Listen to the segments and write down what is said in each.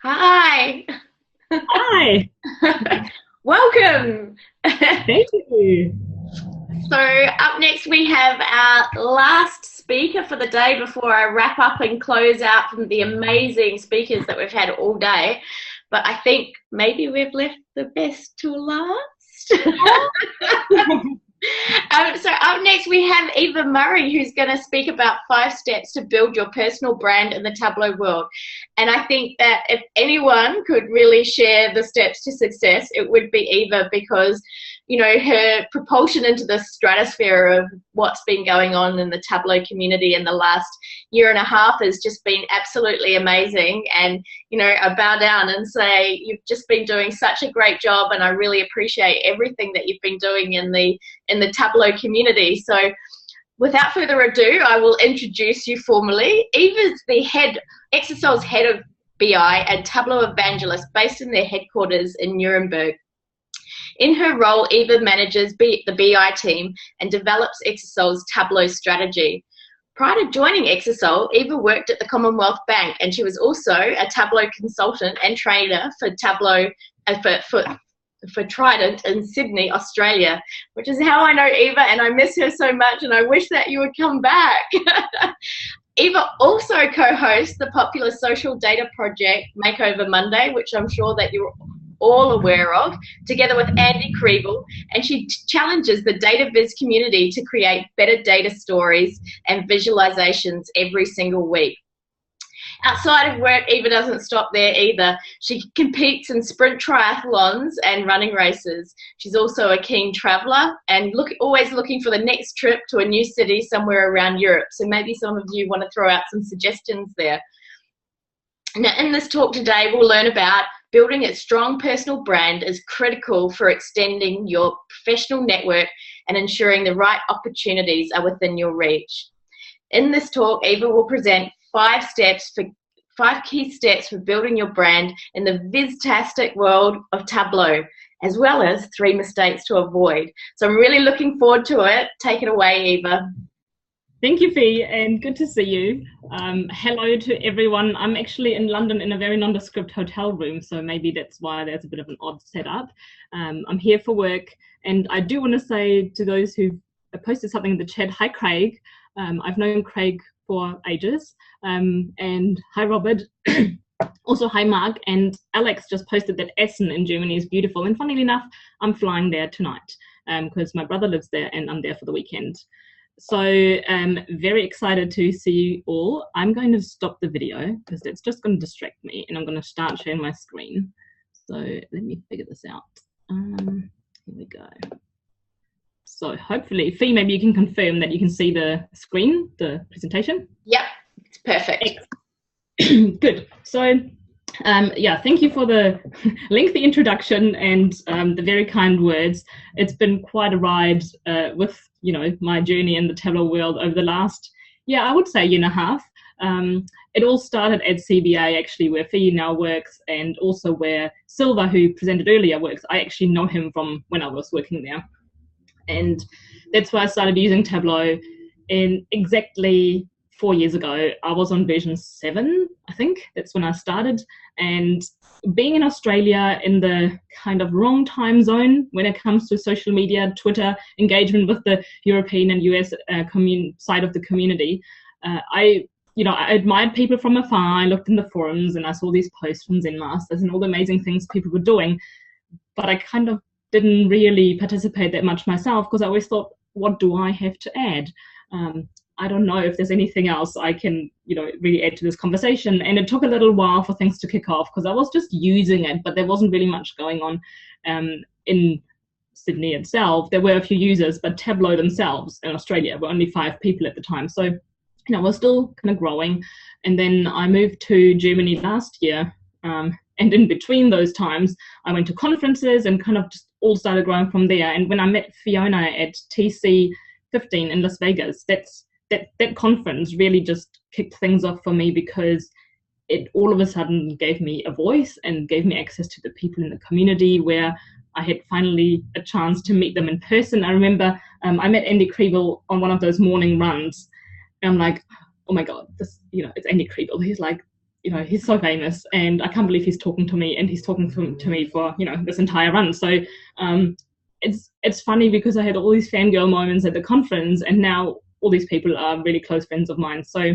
Hi. Hi, Welcome. thank you. So up next we have our last speaker for the day before I wrap up and close out from the amazing speakers that we've had all day. But I think maybe we've left the best to last. So up next we have Eva Murray, who's going to speak about 5 steps to build your personal brand in the Tableau world. And I think that if anyone could really share the steps to success, it would be Eva, because her propulsion into the stratosphere of what's been going on in the Tableau community in the last year and a half has just been absolutely amazing. And I bow down and say you've just been doing such a great job, and I really appreciate everything that you've been doing in the Tableau community. So without further ado, I will introduce you formally. Eva's the Exasol's head of BI and Tableau evangelist based in their headquarters in Nuremberg. In her role, Eva manages the BI team and develops Exasol's Tableau strategy. Prior to joining Exasol, Eva worked at the Commonwealth Bank, and she was also a Tableau consultant and trainer for Tableau for Trident in Sydney, Australia, which is how I know Eva, and I miss her so much, and I wish that you would come back. Eva also co-hosts the popular social data project Makeover Monday, which I'm sure that you're all aware of, together with Andy Kriebel, and she challenges the data viz community to create better data stories and visualizations every single week. Outside of work, Eva doesn't stop there either. She competes in sprint triathlons and running races. She's also a keen traveller and always looking for the next trip to a new city somewhere around Europe. So maybe some of you want to throw out some suggestions there. Now, in this talk today, we'll learn about building a strong personal brand is critical for extending your professional network and ensuring the right opportunities are within your reach. In this talk, Eva will present 5 key steps for building your brand in the viztastic world of Tableau, as well as 3 mistakes to avoid. So I'm really looking forward to it. Take it away, Eva. Thank you, Fee, and good to see you. Hello to everyone. I'm actually in London in a very nondescript hotel room, so maybe that's why there's a bit of an odd setup. I'm here for work, and I do want to say to those who posted something in the chat, hi, Craig. I've known Craig for ages, and hi, Robert. Also, hi, Mark, and Alex just posted that Essen in Germany is beautiful, and funnily enough, I'm flying there tonight because my brother lives there, and I'm there for the weekend. So very excited to see you all. I'm going to stop the video because it's just going to distract me, and I'm going to start sharing my screen. So let me figure this out. Here we go. So hopefully, Fee, maybe you can confirm that you can see the screen, the presentation. Yep, it's perfect. Good. So yeah, thank you for the lengthy introduction and the very kind words. It's been quite a ride with my journey in the Tableau world over the last, I would say, year and a half. It all started at CBA, actually, where Fee now works, and also where Silva, who presented earlier, works. I actually know him from when I was working there. And that's why I started using Tableau. In exactly 4 years ago, I was on version 7, I think. That's when I started. And being in Australia in the kind of wrong time zone when it comes to social media, Twitter, engagement with the European and US side of the community, I admired people from afar. I looked in the forums and I saw these posts from Zen Masters and all the amazing things people were doing. But I kind of didn't really participate that much myself because I always thought, what do I have to add? I don't know if there's anything else I can, really add to this conversation. And it took a little while for things to kick off because I was just using it, but there wasn't really much going on in Sydney itself. There were a few users, but Tableau themselves in Australia were only 5 people at the time. So, we're still kind of growing. And then I moved to Germany last year. And in between those times, I went to conferences and kind of just all started growing from there. And when I met Fiona at TC 15 in Las Vegas, that conference really just kicked things off for me because it all of a sudden gave me a voice and gave me access to the people in the community where I had finally a chance to meet them in person. I remember I met Andy Kriebel on one of those morning runs, and I'm like, oh my God, this, it's Andy Kriebel. He's like he's so famous, and I can't believe he's talking to me, and he's talking to me for, this entire run. So it's funny because I had all these fangirl moments at the conference, and now all these people are really close friends of mine. So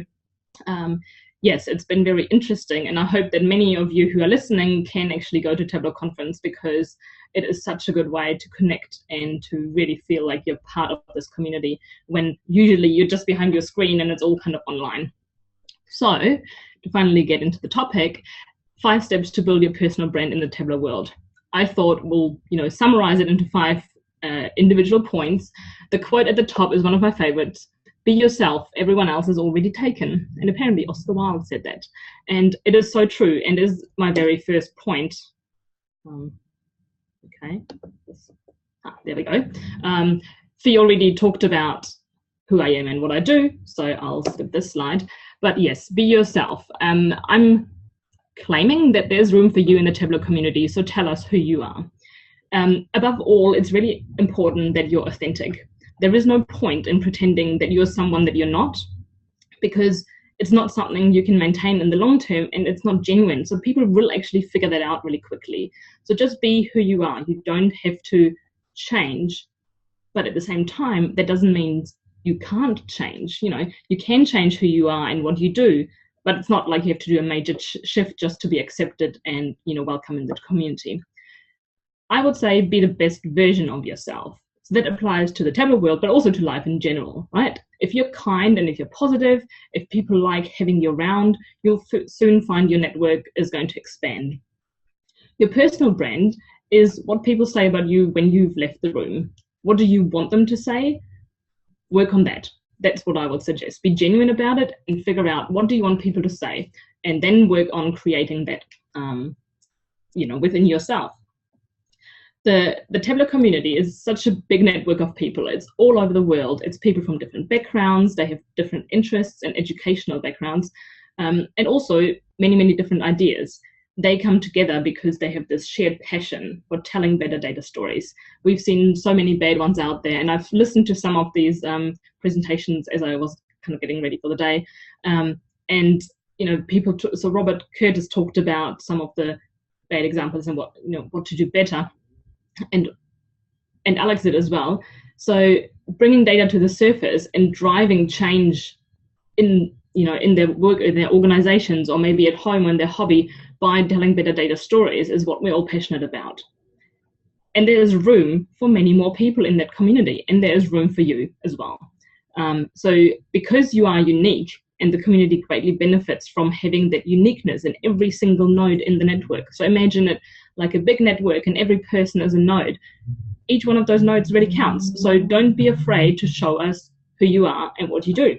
yes, it's been very interesting, and I hope that many of you who are listening can actually go to Tableau conference, because it is such a good way to connect and to really feel like you're part of this community, when usually you're just behind your screen and it's all kind of online. So to finally get into the topic, 5 steps to build your personal brand in the Tableau world. I thought we'll summarize it into 5 individual points. The quote at the top is one of my favorites. Be yourself, everyone else is already taken. And apparently Oscar Wilde said that. And it is so true, and is my very first point. Okay, there we go. Fee already talked about who I am and what I do, so I'll skip this slide. But yes, be yourself. I'm claiming that there's room for you in the Tableau community, so tell us who you are. Above all, it's really important that you're authentic. There is no point in pretending that you're someone that you're not, because it's not something you can maintain in the long term, and it's not genuine. So people will actually figure that out really quickly. So just be who you are. You don't have to change, but at the same time, that doesn't mean you can't change. You can change who you are and what you do, but it's not like you have to do a major shift just to be accepted and welcome in the community. I would say be the best version of yourself. So that applies to the Tableau world, but also to life in general, right? If you're kind and if you're positive, if people like having you around, you'll soon find your network is going to expand. Your personal brand is what people say about you when you've left the room. What do you want them to say? Work on that. That's what I would suggest. Be genuine about it and figure out what do you want people to say, and then work on creating that, within yourself. The Tableau community is such a big network of people. It's all over the world. It's people from different backgrounds. They have different interests and educational backgrounds, and also many, many different ideas. They come together because they have this shared passion for telling better data stories. We've seen so many bad ones out there, and I've listened to some of these presentations as I was kind of getting ready for the day. And people. So Robert Curtis talked about some of the bad examples and what to do better. And Alex did as well. So bringing data to the surface and driving change in their work, in their organizations, or maybe at home or in their hobby by telling better data stories is what we're all passionate about. And there is room for many more people in that community, and there is room for you as well. So because you are unique, and the community greatly benefits from having that uniqueness in every single node in the network. So imagine it like a big network and every person is a node. Each one of those nodes really counts. So don't be afraid to show us who you are and what you do.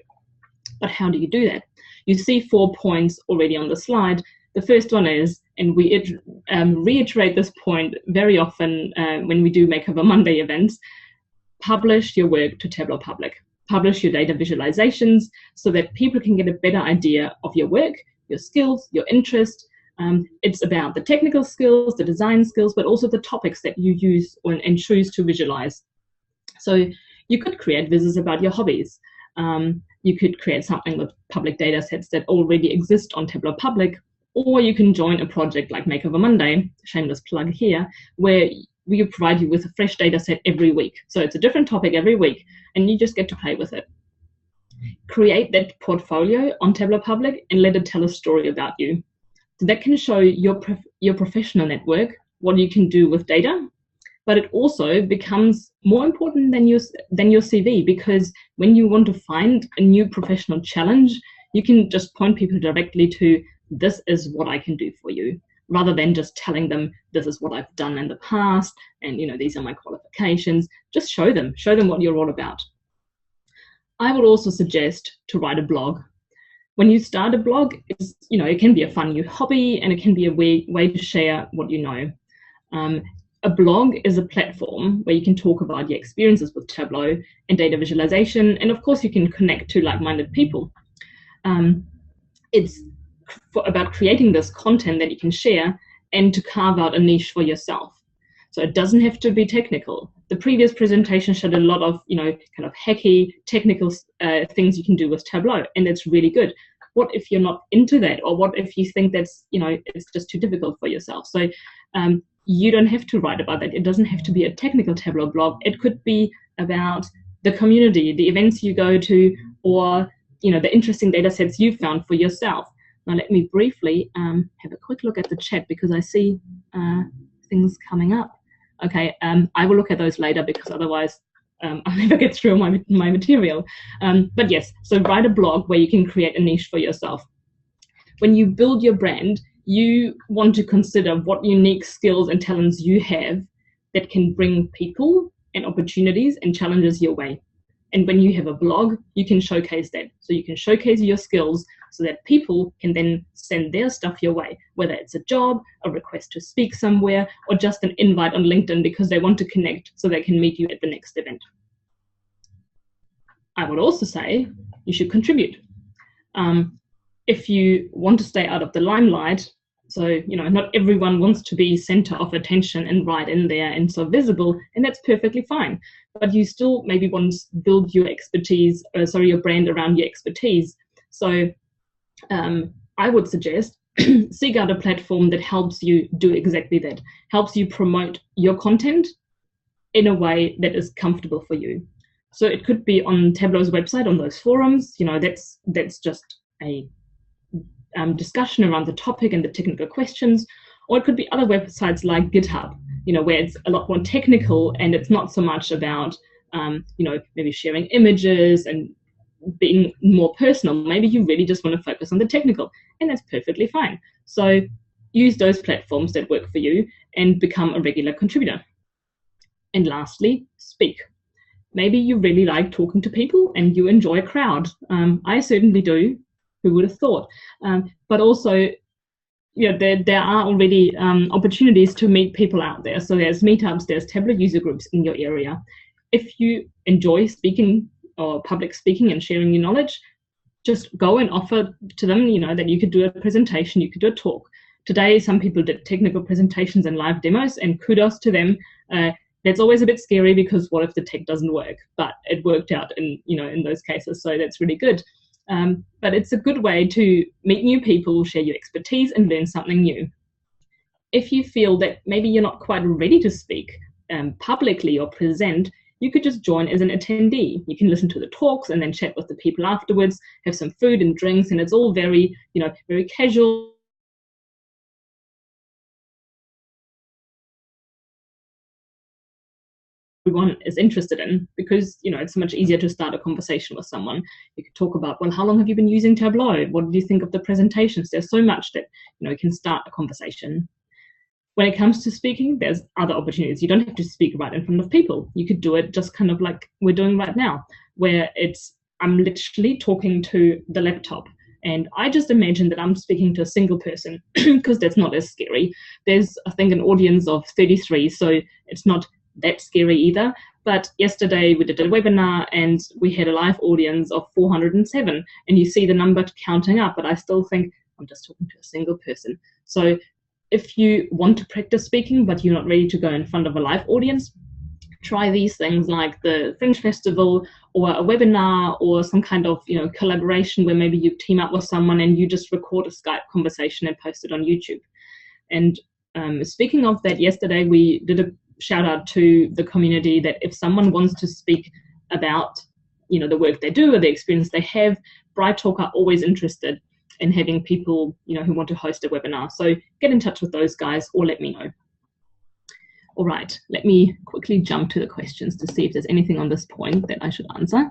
But how do you do that? You see 4 points already on the slide. The first one is, and we reiterate this point very often when we do Makeover Monday events, publish your work to Tableau Public. Publish your data visualizations so that people can get a better idea of your work, your skills, your interest. It's about the technical skills, the design skills, but also the topics that you use and choose to visualize. So you could create vizzes about your hobbies. You could create something with public data sets that already exist on Tableau Public, or you can join a project like Makeover Monday, shameless plug here, where we provide you with a fresh data set every week. So it's a different topic every week, and you just get to play with it. Create that portfolio on Tableau Public and let it tell a story about you. So that can show your professional network, what you can do with data, but it also becomes more important than your CV, because when you want to find a new professional challenge, you can just point people directly to, this is what I can do for you, rather than just telling them this is what I've done in the past and these are my qualifications. Just show them what you're all about. I would also suggest to write a blog. When you start a blog, it can be a fun new hobby, and it can be a way to share what you know. A blog is a platform where you can talk about your experiences with Tableau and data visualization, and of course you can connect to like-minded people. It's about creating this content that you can share and to carve out a niche for yourself. So it doesn't have to be technical. The previous presentation showed a lot of, kind of hacky technical things you can do with Tableau, and it's really good. what if you're not into that, or what if you think that's, it's just too difficult for yourself. So you don't have to write about that. It doesn't have to be a technical Tableau blog. It could be about the community, the events you go to, or the interesting data sets you found for yourself. Now let me briefly have a quick look at the chat, because I see things coming up. Okay, I will look at those later, because otherwise I'll never get through my material. But yes, so write a blog where you can create a niche for yourself. When you build your brand, you want to consider what unique skills and talents you have that can bring people and opportunities and challenges your way. And when you have a blog, you can showcase that. So you can showcase your skills so that people can then send their stuff your way, whether it's a job, a request to speak somewhere, or just an invite on LinkedIn because they want to connect so they can meet you at the next event. I would also say you should contribute. If you want to stay out of the limelight, so, not everyone wants to be center of attention and right in there and so visible, and that's perfectly fine. But you still maybe want to build your expertise, your brand around your expertise. So I would suggest seek out a platform that helps you do exactly that, helps you promote your content in a way that is comfortable for you. So it could be on Tableau's website, on those forums, that's just a discussion around the topic and the technical questions, or it could be other websites like GitHub, where it's a lot more technical and it's not so much about, maybe sharing images and being more personal. Maybe you really just want to focus on the technical, and that's perfectly fine. So use those platforms that work for you and become a regular contributor. And lastly, speak. Maybe you really like talking to people and you enjoy a crowd. I certainly do. Who would have thought? But also, there are already opportunities to meet people out there. So there's meetups, there's Tableau user groups in your area. If you enjoy speaking or public speaking and sharing your knowledge, just go and offer to them, that you could do a presentation, you could do a talk. Today, some people did technical presentations and live demos, and kudos to them. That's always a bit scary because what if the tech doesn't work? But it worked out in those cases, so that's really good. But it's a good way to meet new people, share your expertise, and learn something new. If you feel that maybe you're not quite ready to speak publicly or present, you could just join as an attendee. You can listen to the talks and then chat with the people afterwards, have some food and drinks, and it's all very, very casual. Everyone is interested in, because it's much easier to start a conversation with someone. You could talk about, well, how long have you been using Tableau? What do you think of the presentations? There's so much that can start a conversation. When it comes to speaking, there's other opportunities. You don't have to speak right in front of people. You could do it just kind of like we're doing right now, where I'm literally talking to the laptop. And I just imagine that I'm speaking to a single person because that's not as scary. There's, I think, an audience of 33, so it's not that scary either. But yesterday we did a webinar and we had a live audience of 407, and you see the number counting up, but I still think I'm just talking to a single person. So if you want to practice speaking but you're not ready to go in front of a live audience, try these things like the Fringe Festival or a webinar or some kind of collaboration where maybe you team up with someone and you just record a Skype conversation and post it on YouTube. And speaking of that, yesterday we did a shout out to the community that if someone wants to speak about the work they do or the experience they have, BrightTalk are always interested in having people who want to host a webinar. So get in touch with those guys or let me know. All right, let me quickly jump to the questions to see if there's anything on this point that I should answer.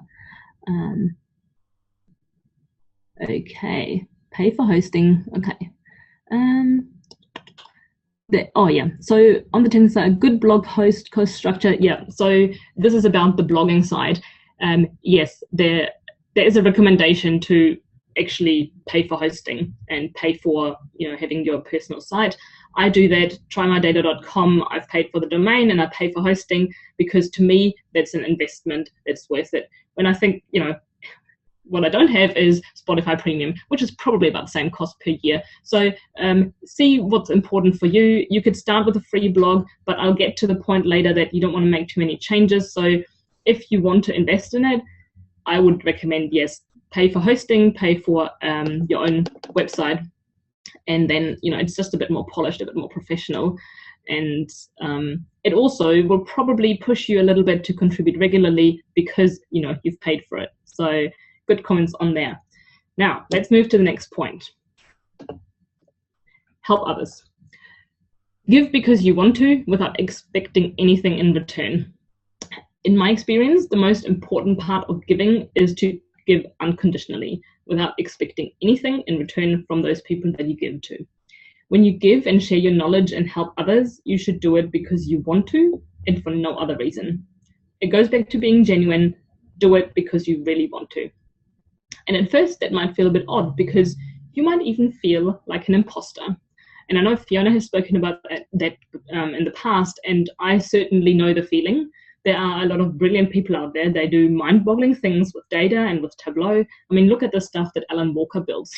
Okay, pay for hosting. Okay. Oh yeah, so on the technical side, a good blog post structure. Yeah, so this is about the blogging side. Yes, there is a recommendation to actually pay for hosting and pay for having your personal site. I do that. Trymydata.com. I've paid for the domain and I pay for hosting because to me that's an investment that's worth it. When I think what I don't have is Spotify Premium, which is probably about the same cost per year. So see what's important for you. You could start with a free blog, but I'll get to the point later that you don't want to make too many changes. So if you want to invest in it, I would recommend, yes, pay for hosting, pay for your own website, and then it's just a bit more polished, a bit more professional. And it also will probably push you a little bit to contribute regularly because you've paid for it. So good comments on there. Now let's move to the next point. Help others. Give because you want to without expecting anything in return. In my experience, the most important part of giving is to give unconditionally without expecting anything in return from those people that you give to. When you give and share your knowledge and help others, you should do it because you want to and for no other reason. It goes back to being genuine. Do it because you really want to. And at first that might feel a bit odd because you might even feel like an imposter. And I know Fiona has spoken about that in the past, and I certainly know the feeling. There are a lot of brilliant people out there. They do mind-boggling things with data and with Tableau. I mean, look at the stuff that Alan Walker builds.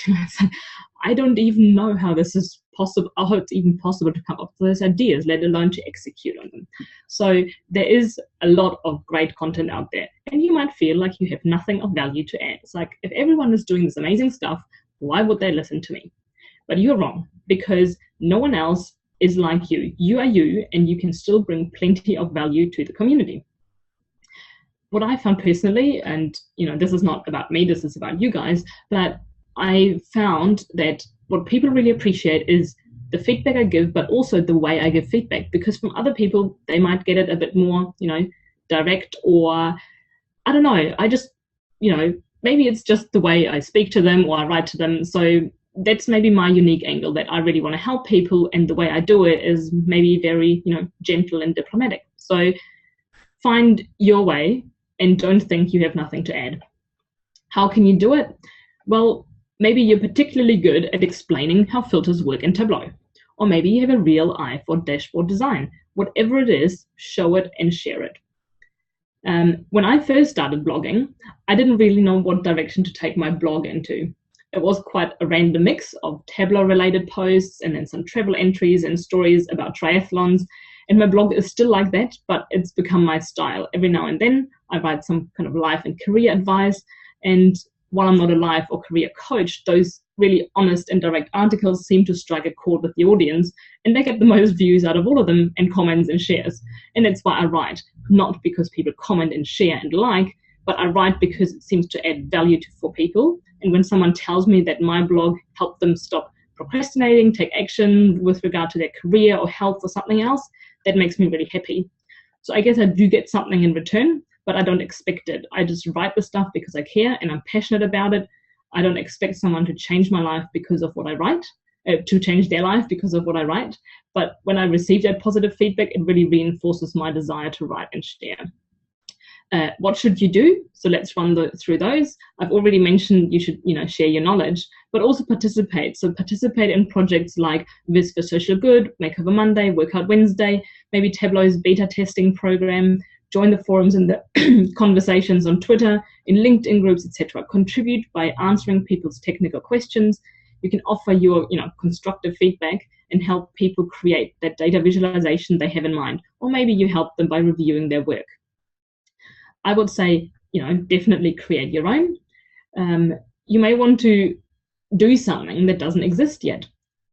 I don't even know how this is possible, how it's even possible to come up with those ideas, let alone to execute on them. So there is a lot of great content out there, and you might feel like you have nothing of value to add. It's like, if everyone is doing this amazing stuff, why would they listen to me? But you're wrong, because no one else is like you. You are you, and you can still bring plenty of value to the community. What I found personally, and this is not about me, this is about you guys, but I found that what people really appreciate is the feedback I give, but also the way I give feedback, because from other people, they might get it a bit more, direct, or I don't know, I just, maybe it's just the way I speak to them or I write to them. So that's maybe my unique angle, that I really want to help people, and the way I do it is maybe very, gentle and diplomatic. So find your way and don't think you have nothing to add. How can you do it? Well, maybe you're particularly good at explaining how filters work in Tableau, or maybe you have a real eye for dashboard design. Whatever it is, show it and share it. When I first started blogging, I didn't really know what direction to take my blog into. It was quite a random mix of Tableau-related posts and then some travel entries and stories about triathlons. And my blog is still like that, but it's become my style. Every now and then, I write some kind of life and career advice. And while I'm not a life or career coach, those really honest and direct articles seem to strike a chord with the audience, and they get the most views out of all of them, and comments and shares. And that's why I write, not because people comment and share and like, but I write because it seems to add value for people. And when someone tells me that my blog helped them stop procrastinating, take action with regard to their career or health or something else, that makes me really happy. So I guess I do get something in return, but I don't expect it. I just write the stuff because I care and I'm passionate about it. I don't expect someone to change my life because of what I write, to change their life because of what I write. But when I receive that positive feedback, it really reinforces my desire to write and share. What should you do? So let's run through those. I've already mentioned you should, share your knowledge, but also participate. So participate in projects like Viz for Social Good, Makeover Monday, Workout Wednesday, maybe Tableau's beta testing program. Join the forums and the conversations on Twitter, in LinkedIn groups, etc. Contribute by answering people's technical questions. You can offer your, constructive feedback and help people create that data visualization they have in mind, or maybe you help them by reviewing their work. I would say, definitely create your own. You may want to do something that doesn't exist yet.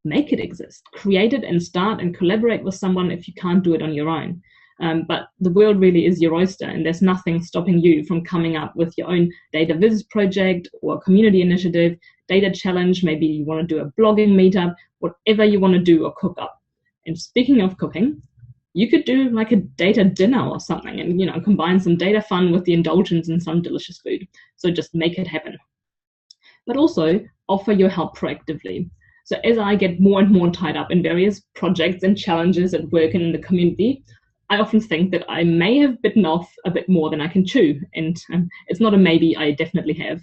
Make it exist. Create it and start and collaborate with someone if you can't do it on your own. But the world really is your oyster, and there's nothing stopping you from coming up with your own data viz project or community initiative, data challenge. Maybe you want to do a blogging meetup, whatever you want to do or cook up. And speaking of cooking, you could do like a data dinner or something and, combine some data fun with the indulgence in some delicious food. So just make it happen. But also offer your help proactively. So as I get more and more tied up in various projects and challenges at work and in the community, I often think that I may have bitten off a bit more than I can chew. And it's not a maybe, I definitely have.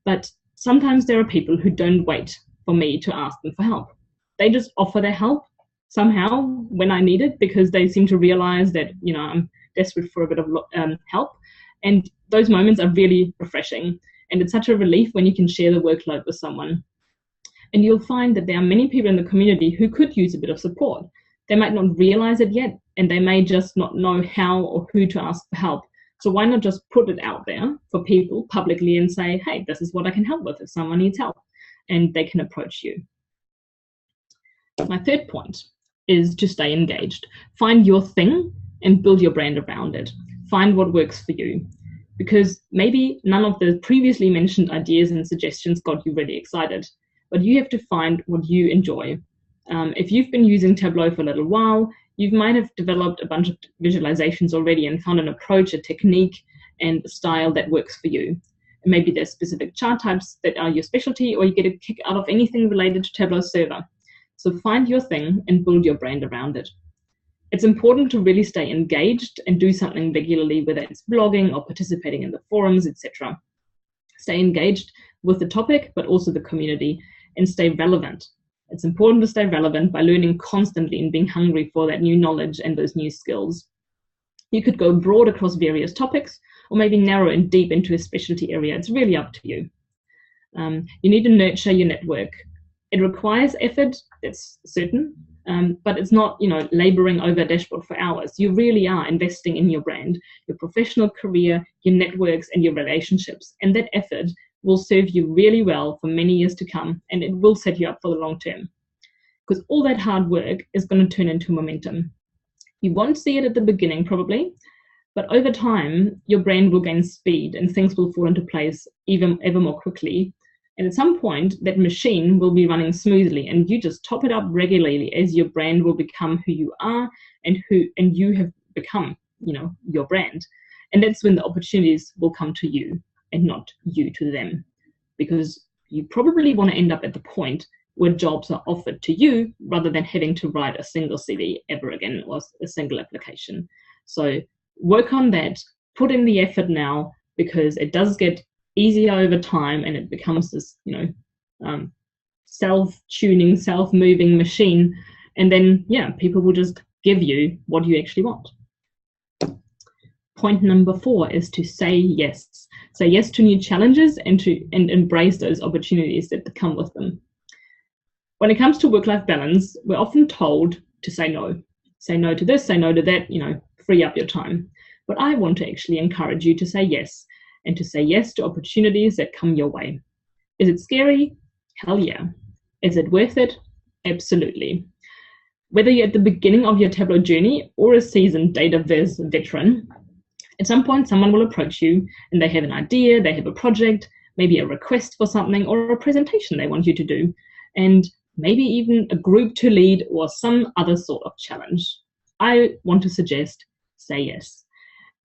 But sometimes there are people who don't wait for me to ask them for help. They just offer their help somehow when I need it, because they seem to realize that, I'm desperate for a bit of help. And those moments are really refreshing. And it's such a relief when you can share the workload with someone. And you'll find that there are many people in the community who could use a bit of support. They might not realize it yet, and they may just not know how or who to ask for help. So why not just put it out there for people publicly and say, hey, this is what I can help with if someone needs help, and they can approach you. My third point is to stay engaged. Find your thing and build your brand around it. Find what works for you, because maybe none of the previously mentioned ideas and suggestions got you really excited, but you have to find what you enjoy. If you've been using Tableau for a little while, you might have developed a bunch of visualizations already and found an approach, a technique, and a style that works for you. And maybe there's specific chart types that are your specialty, or you get a kick out of anything related to Tableau server. So find your thing and build your brand around it. It's important to really stay engaged and do something regularly, whether it's blogging or participating in the forums, etc. Stay engaged with the topic, but also the community, and stay relevant. It's important to stay relevant by learning constantly and being hungry for that new knowledge and those new skills. You could go broad across various topics, or maybe narrow and deep into a specialty area. It's really up to you. You need to nurture your network. It requires effort, that's certain, but it's not, laboring over a dashboard for hours. You really are investing in your brand, your professional career, your networks, and your relationships. And that effort will serve you really well for many years to come, and it will set you up for the long term. Because all that hard work is going to turn into momentum. You won't see it at the beginning, probably, but over time, your brand will gain speed and things will fall into place ever more quickly. And at some point, that machine will be running smoothly, and you just top it up regularly as your brand will become who you are and you have become, your brand. And that's when the opportunities will come to you and not you to them, because you probably want to end up at the point where jobs are offered to you rather than having to write a single CV ever again or a single application. So work on that, put in the effort now, because it does get easier over time and it becomes this, self-tuning, self-moving machine. And then, people will just give you what you actually want. Point number 4 is to say yes. Say yes to new challenges and embrace those opportunities that come with them. When it comes to work-life balance, we're often told to say no. Say no to this, say no to that, free up your time. But I want to actually encourage you to say yes, and to say yes to opportunities that come your way. Is it scary? Hell yeah. Is it worth it? Absolutely. Whether you're at the beginning of your Tableau journey or a seasoned data viz veteran, at some point someone will approach you and they have an idea, they have a project, maybe a request for something or a presentation they want you to do, and maybe even a group to lead or some other sort of challenge. I want to suggest say yes.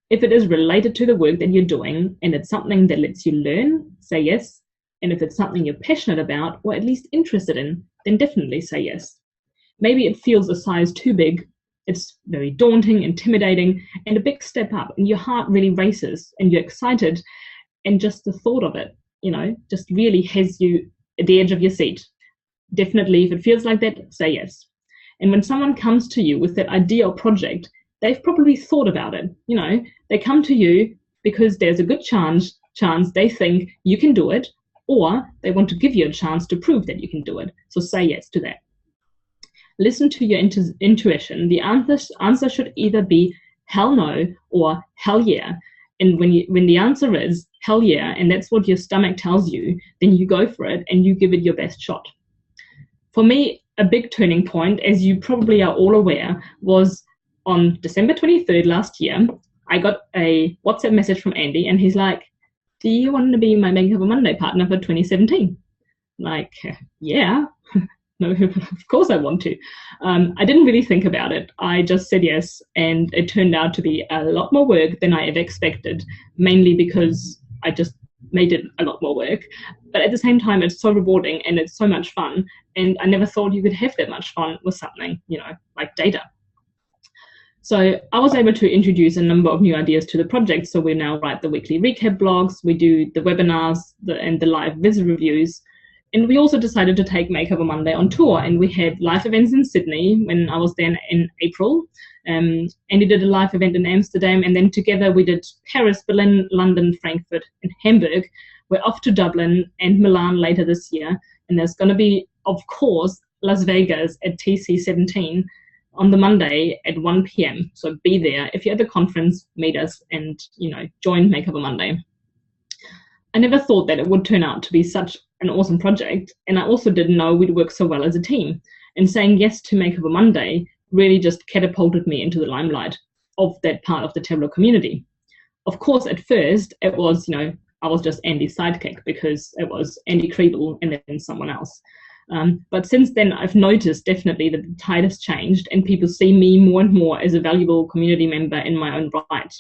If it is related to the work that you're doing and it's something that lets you learn, say yes. And if it's something you're passionate about or at least interested in, then definitely say yes. Maybe it feels a size too big. It's very daunting, intimidating, and a big step up, and your heart really races and you're excited, and just the thought of it, just really has you at the edge of your seat. Definitely, if it feels like that, say yes. And when someone comes to you with that idea or project, they've probably thought about it. They come to you because there's a good chance they think you can do it, or they want to give you a chance to prove that you can do it. So say yes to that. Listen to your intuition. The answer should either be hell no or hell yeah. And when the answer is hell yeah, and that's what your stomach tells you, then you go for it and you give it your best shot. For me, a big turning point, as you probably are all aware, was on December 23rd last year. I got a WhatsApp message from Andy, and he's like, do you want to be my Makeover Monday partner for 2017? Like, yeah. No, of course I want to. I didn't really think about it. I just said yes, and it turned out to be a lot more work than I ever expected, mainly because I just made it a lot more work. But at the same time, it's so rewarding and it's so much fun, and I never thought you could have that much fun with something, like data. So I was able to introduce a number of new ideas to the project. So we now write the weekly recap blogs, we do the webinars and the live visit reviews. And we also decided to take Makeover Monday on tour, and we had live events in Sydney when I was there in April. Andy did a live event in Amsterdam, and then together we did Paris, Berlin, London, Frankfurt, and Hamburg. We're off to Dublin and Milan later this year, and there's going to be, of course, Las Vegas at TC17. on the Monday at 1 p.m. So be there. If you're at the conference, meet us and, join Makeover Monday. I never thought that it would turn out to be such an awesome project. And I also didn't know we'd work so well as a team. And saying yes to Makeover Monday really just catapulted me into the limelight of that part of the Tableau community. Of course, at first, it was, I was just Andy's sidekick because it was Andy Kriebel and then someone else. But since then, I've noticed definitely that the tide has changed and people see me more and more as a valuable community member in my own right.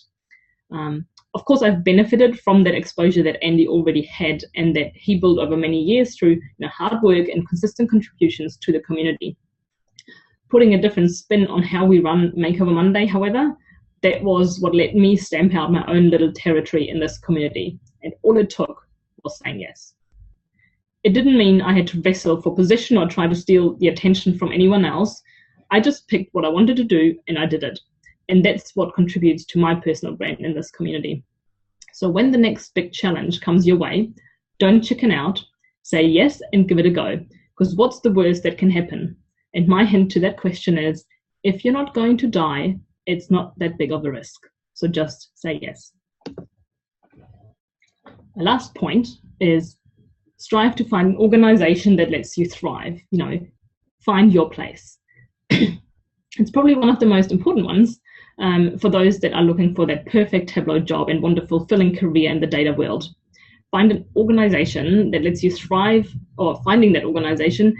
Of course, I've benefited from that exposure that Andy already had and that he built over many years through hard work and consistent contributions to the community. Putting a different spin on how we run Makeover Monday, however, that was what let me stamp out my own little territory in this community. And all it took was saying yes. It didn't mean I had to wrestle for position or try to steal the attention from anyone else. I just picked what I wanted to do and I did it. And that's what contributes to my personal brand in this community. So when the next big challenge comes your way, don't chicken out, say yes and give it a go. Because what's the worst that can happen? And my hint to that question is, if you're not going to die, it's not that big of a risk. So just say yes. My last point is strive to find an organization that lets you thrive, find your place. It's probably one of the most important ones for those that are looking for that perfect Tableau job and want a fulfilling career in the data world. Find an organization that lets you thrive, or finding that organization,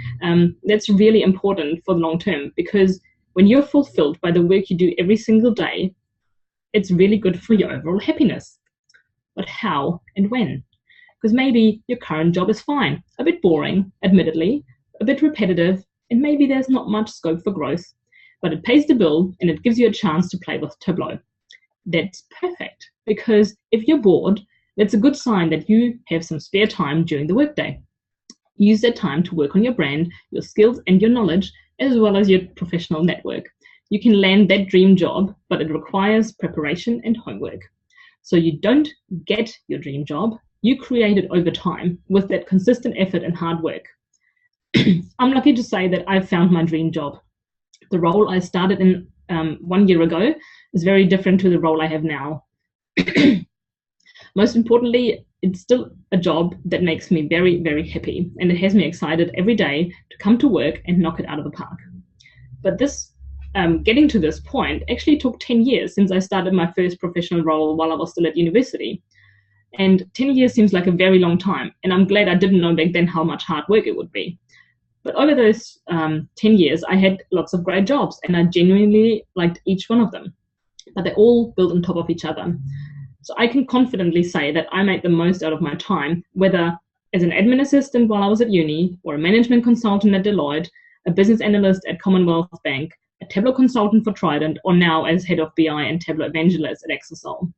that's really important for the long term, because when you're fulfilled by the work you do every single day, it's really good for your overall happiness. But how and when? Because maybe your current job is fine, a bit boring, admittedly, a bit repetitive, and maybe there's not much scope for growth, but it pays the bill and it gives you a chance to play with Tableau. That's perfect, because if you're bored, that's a good sign that you have some spare time during the workday. Use that time to work on your brand, your skills and your knowledge, as well as your professional network. You can land that dream job, but it requires preparation and homework. So you don't get your dream job, you create it over time with that consistent effort and hard work. I'm lucky to say that I've found my dream job. The role I started in 1 year ago is very different to the role I have now. Most importantly, it's still a job that makes me very, very happy, and it has me excited every day to come to work and knock it out of the park. But this getting to this point actually took 10 years since I started my first professional role while I was still at university. And 10 years seems like a very long time, and I'm glad I didn't know back then how much hard work it would be. But over those 10 years, I had lots of great jobs, and I genuinely liked each one of them. But they all built on top of each other. So I can confidently say that I made the most out of my time, whether as an admin assistant while I was at uni, or a management consultant at Deloitte, a business analyst at Commonwealth Bank, a Tableau consultant for Trident, or now as head of BI and Tableau evangelist at Exasol.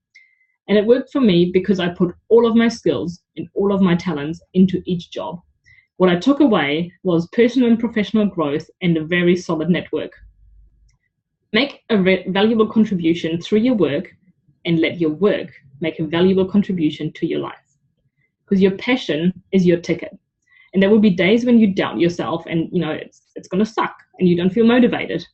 And it worked for me because I put all of my skills and all of my talents into each job. What I took away was personal and professional growth and a very solid network. Make a valuable contribution through your work, and let your work make a valuable contribution to your life. Because your passion is your ticket. And there will be days when you doubt yourself and it's going to suck and you don't feel motivated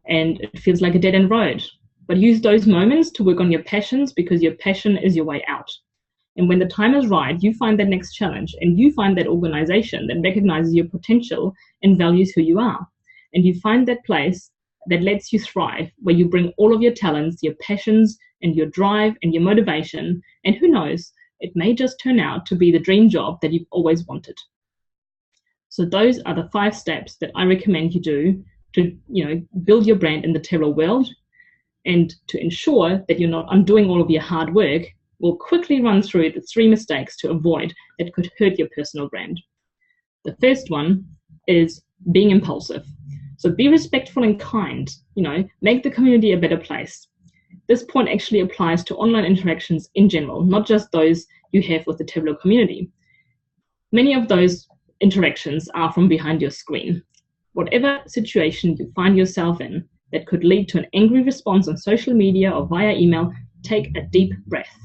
and it feels like a dead-end road. But use those moments to work on your passions, because your passion is your way out. And when the time is right, you find that next challenge and you find that organization that recognizes your potential and values who you are. And you find that place that lets you thrive, where you bring all of your talents, your passions, and your drive and your motivation. And who knows, it may just turn out to be the dream job that you've always wanted. So those are the 5 steps that I recommend you do to build your brand in the Tableau world. And to ensure that you're not undoing all of your hard work, we'll quickly run through the 3 mistakes to avoid that could hurt your personal brand. The first one is being impulsive. So be respectful and kind, make the community a better place. This point actually applies to online interactions in general, not just those you have with the Tableau community. Many of those interactions are from behind your screen. Whatever situation you find yourself in that could lead to an angry response on social media or via email, take a deep breath.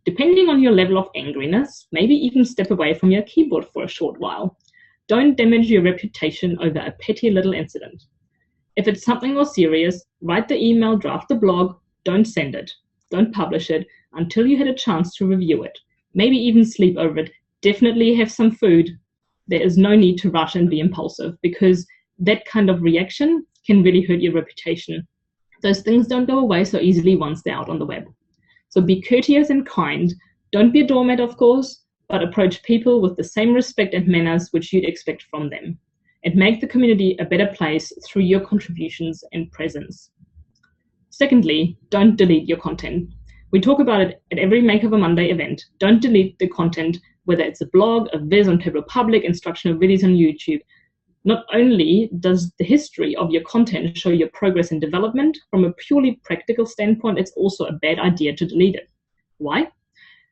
Depending on your level of angriness, maybe even step away from your keyboard for a short while. Don't damage your reputation over a petty little incident. If it's something more serious, write the email, draft the blog, don't send it, don't publish it until you had a chance to review it. Maybe even sleep over it. Definitely have some food. There is no need to rush and be impulsive, because that kind of reaction can really hurt your reputation. Those things don't go away so easily once they're out on the web. So be courteous and kind. Don't be a doormat, of course, but approach people with the same respect and manners which you'd expect from them, and make the community a better place through your contributions and presence. Secondly, don't delete your content. We talk about it at every Makeover Monday event. Don't delete the content, whether it's a blog, a viz on Tableau Public, instructional videos on YouTube. Not only does the history of your content show your progress and development, from a purely practical standpoint, it's also a bad idea to delete it. Why?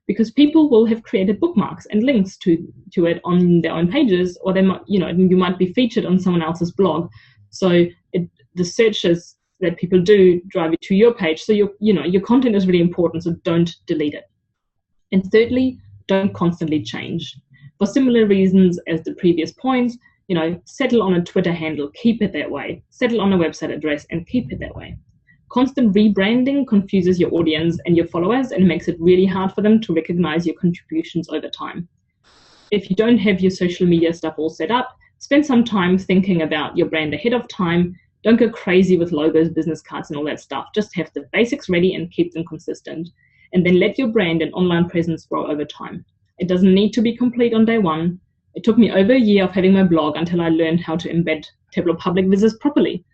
Because people will have created bookmarks and links to it on their own pages, or they might, you might be featured on someone else's blog. So the searches that people do drive you to your page. So your content is really important. So don't delete it. And thirdly, don't constantly change. For similar reasons as the previous points, settle on a Twitter handle, keep it that way. Settle on a website address and keep it that way. Constant rebranding confuses your audience and your followers and makes it really hard for them to recognize your contributions over time. If you don't have your social media stuff all set up, spend some time thinking about your brand ahead of time. Don't go crazy with logos, business cards, and all that stuff. Just have the basics ready and keep them consistent. And then let your brand and online presence grow over time. It doesn't need to be complete on day one. It took me over a year of having my blog until I learned how to embed Tableau Public visits properly.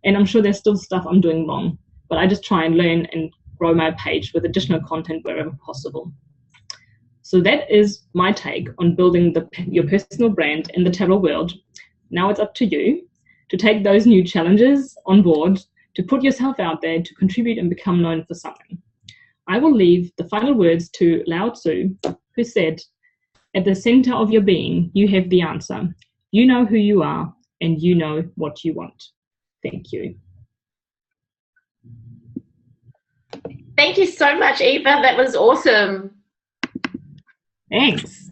And I'm sure there's still stuff I'm doing wrong, but I just try and learn and grow my page with additional content wherever possible. So that is my take on building your personal brand in the Tableau world. Now it's up to you to take those new challenges on board, to put yourself out there, to contribute and become known for something. I will leave the final words to Lao Tzu, who said, "At the center of your being, you have the answer. You know who you are, and you know what you want." Thank you. Thank you so much, Eva. That was awesome. Thanks.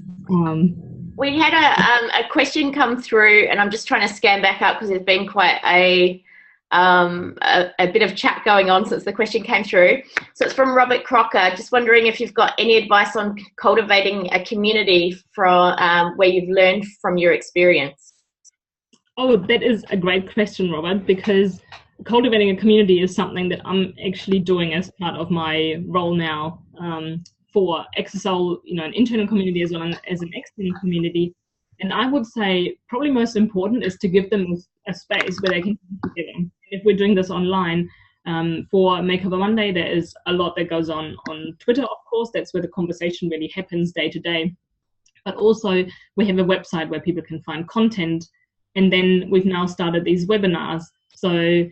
We had a question come through, and I'm just trying to scan back up because there's been quite a bit of chat going on since the question came through. So it's from Robert Crocker. Just wondering if you've got any advice on cultivating a community from where you've learned from your experience. Oh, that is a great question, Robert, because cultivating a community is something that I'm actually doing as part of my role now for XSL, an internal community as well as an external community. And I would say probably most important is to give them a space where they can come together. If we're doing this online, for Makeover Monday, there is a lot that goes on Twitter, of course. That's where the conversation really happens day to day. But also we have a website where people can find content. And then we've now started these webinars. So,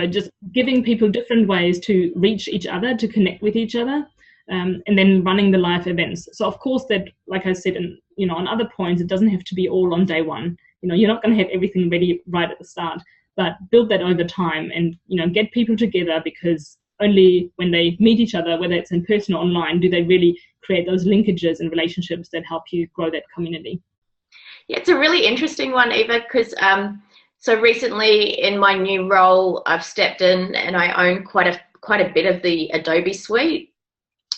just giving people different ways to reach each other, to connect with each other, and then running the live events. So of course that, like I said, on other points, it doesn't have to be all on day one. You're not going to have everything ready right at the start, but build that over time and, get people together, because only when they meet each other, whether it's in person or online, do they really create those linkages and relationships that help you grow that community. Yeah, it's a really interesting one, Eva, because so recently in my new role, I've stepped in and I own quite a bit of the Adobe suite.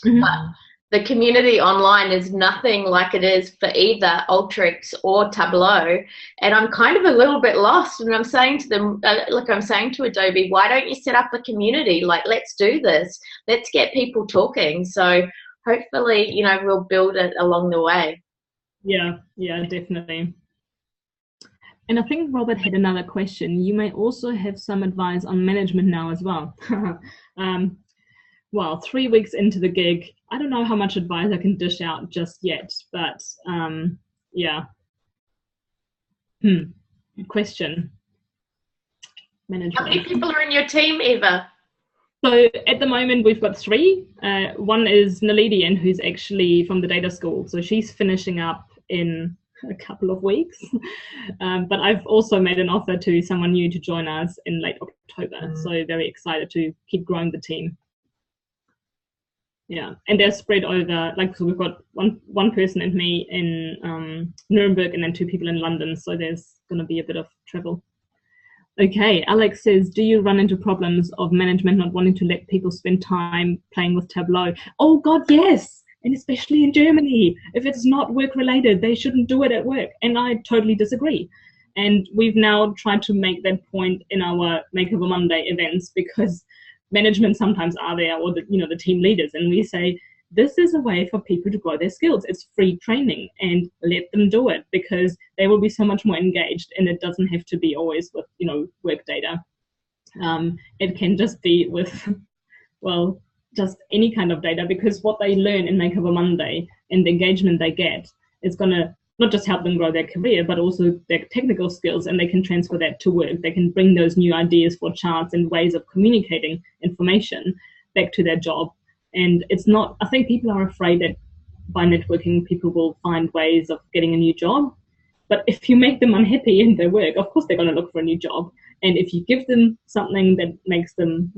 Mm-hmm. But the community online is nothing like it is for either Alteryx or Tableau, and I'm kind of a little bit lost. And I'm saying to them, I'm saying to Adobe, why don't you set up a community? Like, let's do this. Let's get people talking. So hopefully, we'll build it along the way. Yeah, definitely. And I think Robert had another question. You may also have some advice on management now as well. Well, 3 weeks into the gig, I don't know how much advice I can dish out just yet, but yeah. Question. Management. How many people are in your team, Eva? So at the moment we've got 3. One is Nalidian, who's actually from the data school. So she's finishing up in a couple of weeks. But I've also made an offer to someone new to join us in late October. So very excited to keep growing the team. Yeah, and they're spread over, so we've got one person and me in Nuremberg, and then 2 people in London. So there's going to be a bit of travel. Okay, Alex says, do you run into problems of management not wanting to let people spend time playing with Tableau? Oh God, yes. And especially in Germany, if it's not work related, they shouldn't do it at work. And I totally disagree. And we've now tried to make that point in our Makeover Monday events, because management sometimes are there, or the team leaders, and we say, this is a way for people to grow their skills. It's free training, and let them do it, because they will be so much more engaged, and it doesn't have to be always with, work data. It can just be with, well, just any kind of data, because what they learn in Makeover Monday and the engagement they get is going to not just help them grow their career, but also their technical skills, and they can transfer that to work. They can bring those new ideas for charts and ways of communicating information back to their job. And it's not, I think people are afraid that by networking, people will find ways of getting a new job. But if you make them unhappy in their work, of course they're going to look for a new job. And if you give them something that makes them,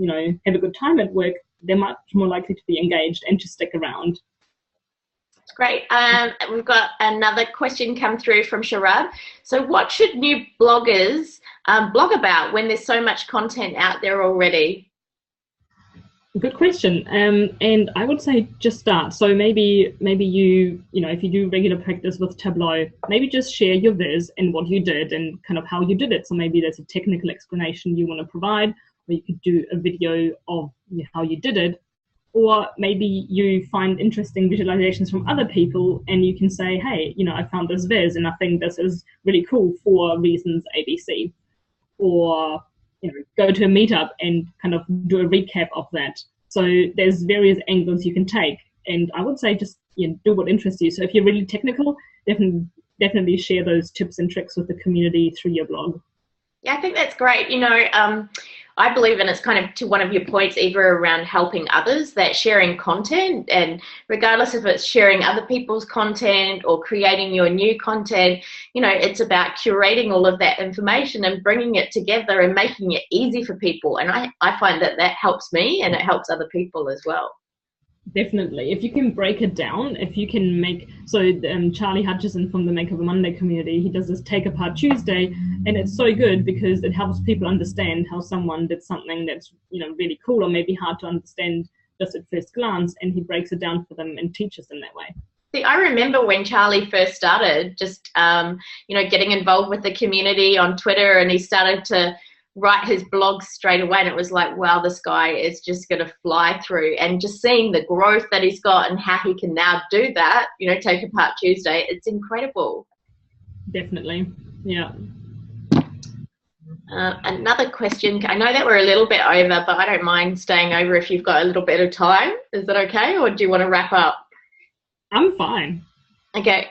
have a good time at work, they're much more likely to be engaged and to stick around. Great. We've got another question come through from Sharad. So what should new bloggers blog about when there's so much content out there already? Good question. And I would say just start. So maybe you, if you do regular practice with Tableau, maybe just share your viz and what you did and kind of how you did it. So maybe there's a technical explanation you want to provide, or you could do a video of how you did it. Or maybe you find interesting visualizations from other people and you can say, hey, I found this viz and I think this is really cool for reasons ABC. Or go to a meetup and kind of do a recap of that. So there's various angles you can take. And I would say just do what interests you. So if you're really technical, definitely share those tips and tricks with the community through your blog. Yeah, I think that's great. I believe, and it's kind of to one of your points, Eva, around helping others, that sharing content, and regardless if it's sharing other people's content or creating your new content, it's about curating all of that information and bringing it together and making it easy for people. And I find that helps me and it helps other people as well. Definitely. If you can break it down, if you can make, Charlie Hutchison from the Makeover Monday community, he does this Take Apart Tuesday, and it's so good because it helps people understand how someone did something that's, really cool or maybe hard to understand just at first glance, and he breaks it down for them and teaches them that way. See, I remember when Charlie first started just, getting involved with the community on Twitter, and he started to write his blogs straight away, and it was like, wow, this guy is just going to fly through. And just seeing the growth that he's got and how he can now do that, Take Apart Tuesday, it's incredible. Definitely. Yeah. Another question. I know that we're a little bit over, but I don't mind staying over if you've got a little bit of time. Is that okay, or do you want to wrap up? I'm fine. Okay.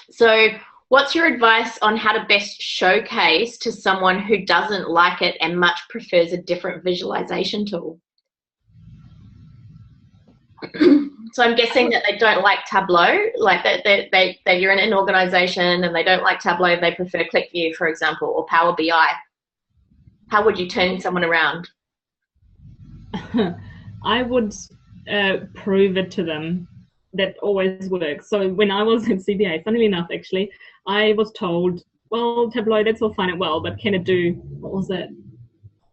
So what's your advice on how to best showcase to someone who doesn't like it and much prefers a different visualization tool? So I'm guessing that they don't like Tableau, like that you're in an organization and they don't like Tableau, they prefer ClickView, for example, or Power BI. How would you turn someone around? I would prove it to them. That always works. So when I was in CBA, funnily enough, actually, I was told, well, Tableau, that's all fine and well, but can it do, what was it?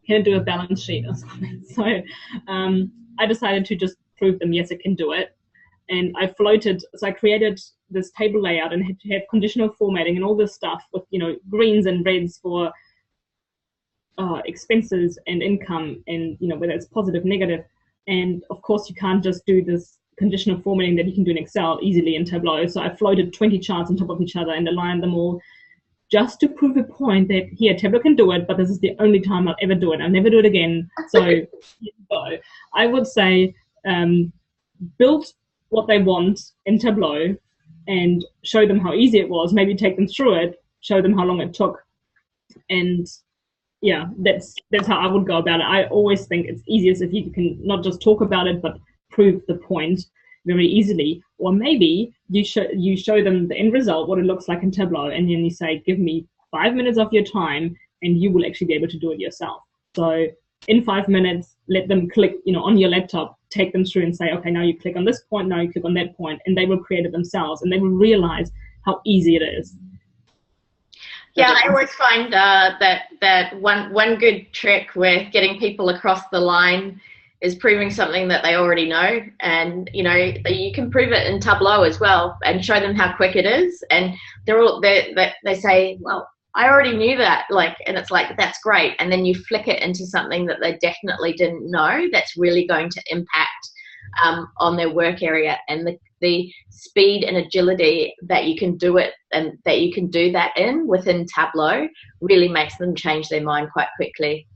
Can it do a balance sheet or something? So I decided to just prove them, yes, it can do it. And I created this table layout and had to have conditional formatting and all this stuff with, greens and reds for expenses and income and, whether it's positive, negative. And of course, you can't just do this conditional formatting that you can do in Excel easily in Tableau. So I floated 20 charts on top of each other and aligned them all just to prove a point that here, Tableau can do it, but this is the only time I'll ever do it. I'll never do it again. So I would say build what they want in Tableau and show them how easy it was, maybe take them through it, show them how long it took. And yeah, that's how I would go about it. I always think it's easiest if you can not just talk about it, but prove the point very easily. Or maybe you show them the end result, what it looks like in Tableau, and then you say, give me 5 minutes of your time and you will actually be able to do it yourself. So in 5 minutes, let them click, on your laptop, take them through and say, okay, now you click on this point, now you click on that point, and they will create it themselves and they will realize how easy it is. Yeah, I always find that one good trick with getting people across the line is proving something that they already know, and you can prove it in Tableau as well, and show them how quick it is, and they say, well, I already knew that, and it's like, that's great, and then you flick it into something that they definitely didn't know that's really going to impact on their work area, and the speed and agility that you can do it and that you can do that within Tableau really makes them change their mind quite quickly.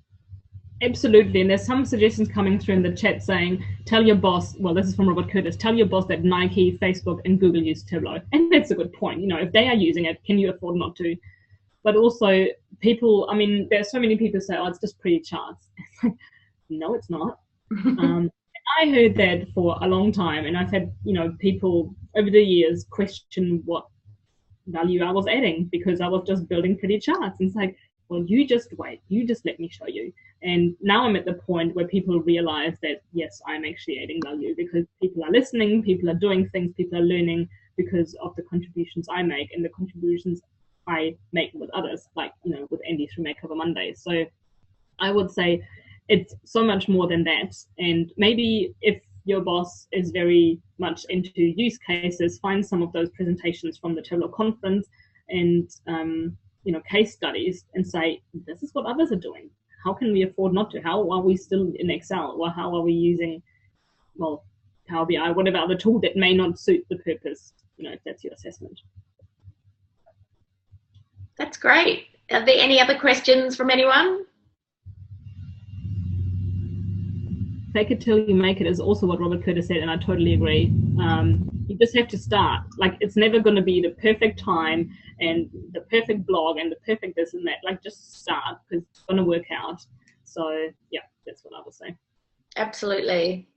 Absolutely, and there's some suggestions coming through in the chat saying, tell your boss, well, this is from Robert Curtis, tell your boss that Nike, Facebook, and Google use Tableau. And that's a good point. If they are using it, can you afford not to? But also, people, there's so many people say, oh, it's just pretty charts. It's like, no, it's not. I heard that for a long time, and I've had, people over the years question what value I was adding because I was just building pretty charts. And it's like, well, you just wait, you just let me show you. And now I'm at the point where people realize that, yes, I'm actually adding value because people are listening, people are doing things, people are learning because of the contributions I make and the contributions I make with others, like, with Andy through Makeover Mondays. So I would say it's so much more than that. And maybe if your boss is very much into use cases, find some of those presentations from the Tableau conference and case studies and say, this is what others are doing. How can we afford not to? How are we still in Excel? Or how are we using, well, Power BI, whatever other tool that may not suit the purpose, if that's your assessment. That's great. Are there any other questions from anyone? Fake it till you make it is also what Robert Curtis said, and I totally agree. You just have to start. Like, it's never going to be the perfect time and the perfect blog and the perfect this and that. Like, just start because it's going to work out. So, yeah, that's what I would say. Absolutely.